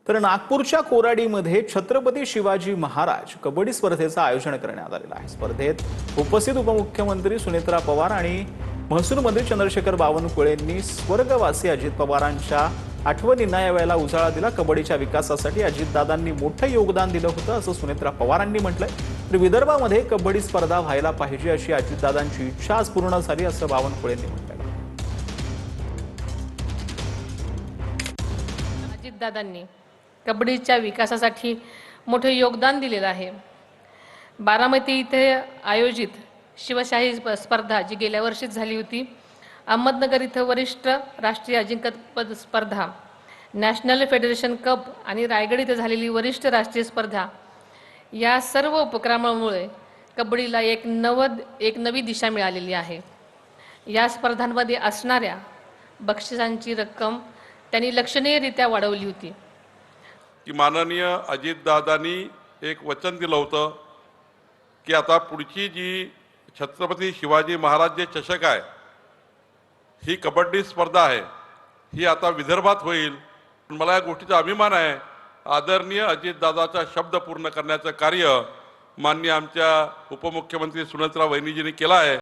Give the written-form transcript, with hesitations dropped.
तर नागपूरच्या कोराडीमध्ये छत्रपती शिवाजी महाराज कबड्डी स्पर्धेचं आयोजन करण्यात आलेलं आहे। स्पर्धेत उपस्थित उपमुख्यमंत्री सुनेत्रा पवार आणि महसूल मंत्री चंद्रशेखर बावनकुळेंनी स्वर्गवासी अजित पवारांच्या आठवणींना यावेळेला उजाळा दिला। कबड्डीच्या विकासासाठी अजितदादांनी मोठं योगदान दिलं होतं असं सुनेत्रा पवारांनी म्हटलंय। तर विदर्भामध्ये कबड्डी स्पर्धा व्हायला पाहिजे अशी अजितदादांची इच्छा आज पूर्ण झाली असं बावनकुळेंनी म्हटलंय। अजितदादांनी कबड्डीच्या विकासासाठी मोठे योगदान दिलेलं आहे। बारामती इथे आयोजित शिवशाही स्पर्धा जी गेल्या वर्षीच झाली होती, अहमदनगर इथं वरिष्ठ राष्ट्रीय अजिंक्यपद स्पर्धा, नॅशनल फेडरेशन कप आणि रायगड इथं झालेली वरिष्ठ राष्ट्रीय स्पर्धा, या सर्व उपक्रमामुळे कबड्डीला एक नवी दिशा मिळालेली आहे। या स्पर्धांमध्ये असणाऱ्या बक्षिसांची रक्कम त्यांनी लक्षणीयरित्या वाढवली होती। की माननीय अजितदादांनी एक वचन दिलं होतं की आता पुढची जी छत्रपती शिवाजी महाराज जे चषक आहे, ही कबड्डी स्पर्धा आहे, ही आता विदर्भात होईल। मला या गोष्टीचा अभिमान आहे। आदरणीय अजितदादाचा शब्द पूर्ण करण्याचं कार्य माननीय आमच्या उपमुख्यमंत्री सुनेत्रा वहिनीजींनी केलं आहे।